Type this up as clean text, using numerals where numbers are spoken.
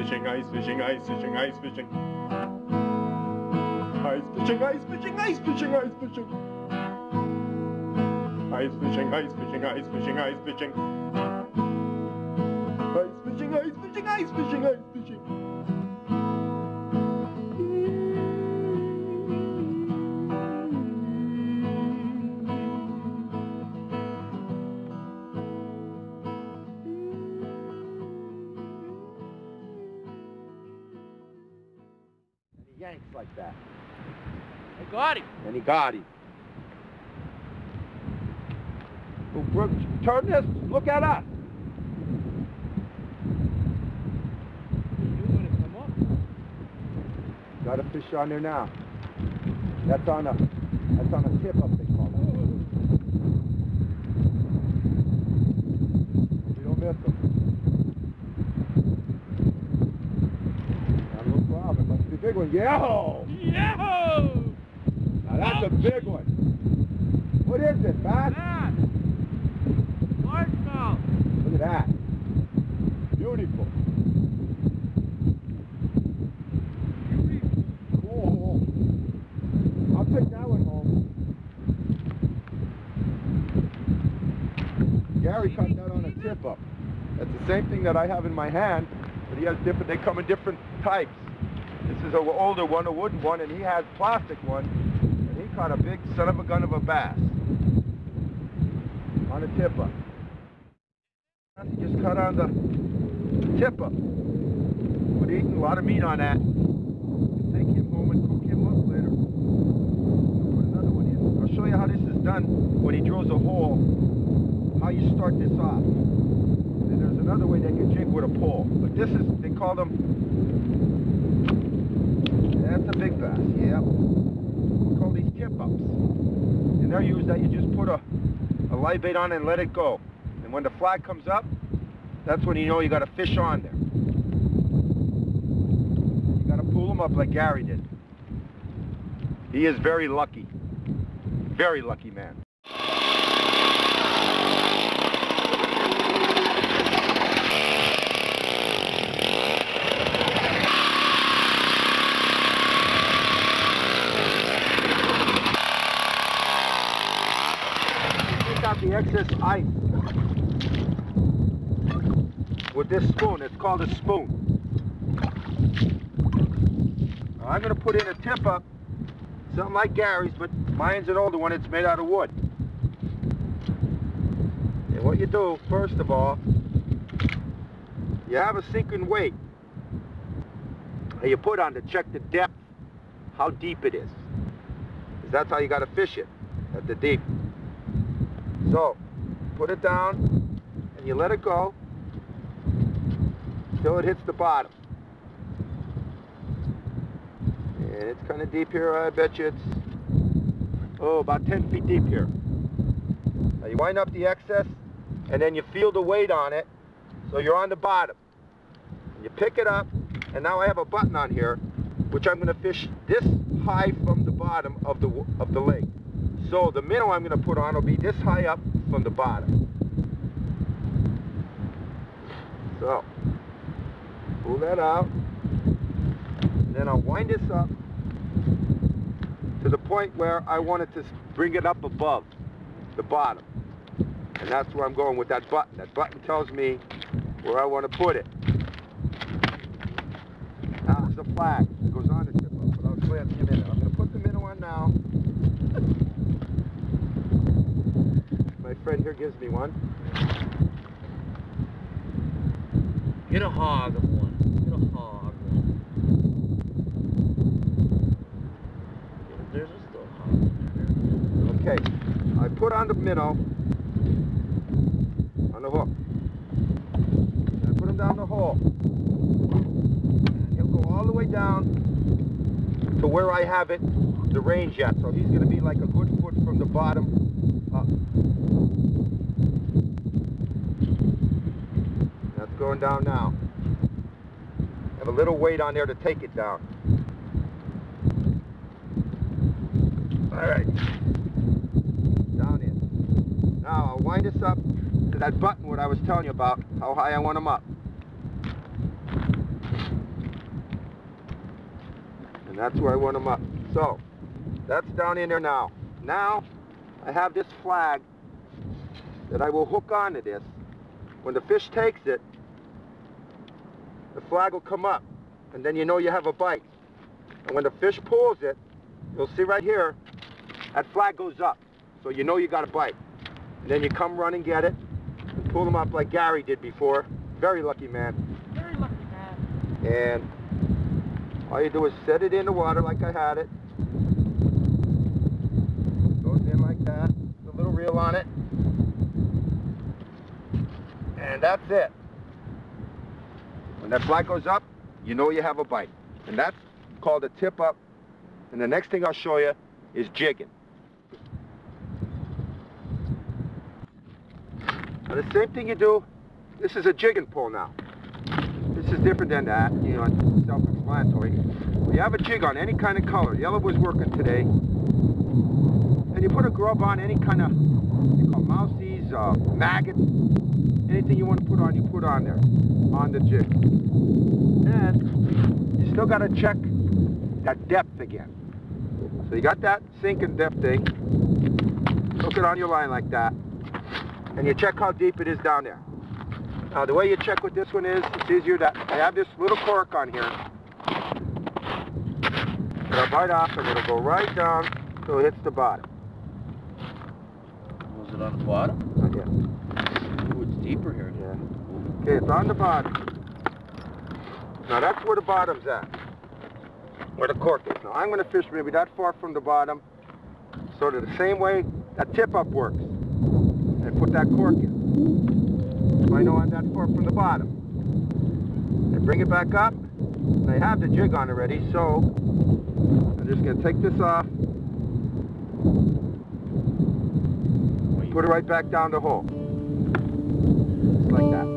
fishing, ice fishing, ice fishing, ice fishing. Ice fishing, ice fishing, ice fishing, ice fishing. Ice fishing, ice fishing, ice fishing, ice fishing. Ice fishing, ice fishing, ice fishing, ice fishing. Yanks like that. They got him. And he got him. Well, Brooke, turn this. Look at us. You're gonna come up. Got a fish on there now. That's on a tip up, they call it. We don't miss them. No problem. It must be a big one. Yo! Yo! Now that's a big one. What is it, Matt? Largemouth. Look at that. Beautiful. Cool. I'll take that one home. Gary caught that on a tip up. That's the same thing that I have in my hand, but he has different, they come in different types. This is an older one, a wooden one, and he has a plastic one, and he caught a big son of a gun of a bass on a tip up. He just cut on the tip up. We're eating a lot of meat on that. Take him home and cook him up later. Put another one in. I'll show you how this is done when he drills a hole, how you start this off. And there's another way they can jig with a pole. But this is, they call them, that's a big bass, yeah. We call these tip ups. And they're used that you just put a live bait on and let it go. And when the flag comes up, that's when you know you got a fish on there. You got to pull them up like Gary did. He is very lucky. Very lucky man. Take out the excess ice with this spoon. It's called a spoon. Now, I'm going to put in a tip up, something like Gary's, but mine's an older one. It's made out of wood. And what you do, first of all, you have a sinking weight that you put on to check the depth, how deep it is. Because that's how you got to fish it, at the deep. So, put it down, and you let it go until it hits the bottom. And it's kind of deep here. I bet you it's, about 10 feet deep here. Now you wind up the excess, and then you feel the weight on it, so you're on the bottom. You pick it up, and now I have a button on here, which I'm going to fish this high from the bottom of the lake. So the minnow I'm going to put on will be this high up from the bottom. So, pull that out, and then I'll wind this up to the point where I want it to bring it up above the bottom. And that's where I'm going with that button. That button tells me where I want to put it. Now there's a flag that goes on the tip up, but I'll show you in a minute. I'm going to put the minnow on now. My friend here gives me one. Get a hog of one. Get a hog one. There's still a hog in there. Okay, I put on the minnow on the hook. And I put him down the hole. And he'll go all the way down to where I have it, the range yet. So he's going to be like a good foot from the bottom up. That's going down now. Have a little weight on there to take it down. All right. Down in. Now I'll wind this up to that button what I was telling you about, how high I want them up. And that's where I want them up. So, that's down in there now. Now, I have this flag that I will hook onto this. When the fish takes it, the flag will come up, and then you know you have a bite. And when the fish pulls it, you'll see right here, that flag goes up, so you know you got a bite. And then you come run and get it, and pull them up like Gary did before. Very lucky man. Very lucky man. And all you do is set it in the water like I had it. Goes in like that, a little reel on it. And that's it. When that flag goes up, you know you have a bite. And that's called a tip up. And the next thing I'll show you is jigging. Now the same thing you do, this is a jigging pole now. This is different than that, you know, it's self-explanatory. You have a jig on any kind of color. Yellow was working today. And you put a grub on any kind of, you call mousies, maggots, anything you want to put on, you put on there, on the jig. And you still got to check that depth again. So you got that sink and depth thing. Hook it on your line like that. And you check how deep it is down there. Now the way you check with this one is, it's easier that I have this little cork on here. It'll bite off and it'll go right down till it hits the bottom. Was it on the bottom? Not yet. Ooh, it's deeper here. Yeah. Okay, it's on the bottom. Now that's where the bottom's at. Where the cork is. Now I'm going to fish maybe that far from the bottom. Sort of the same way that tip up works. And put that cork in. So I know I'm that far from the bottom. And bring it back up. And I have the jig on already, so I'm just going to take this off. Put it right back down the hole. Just like that.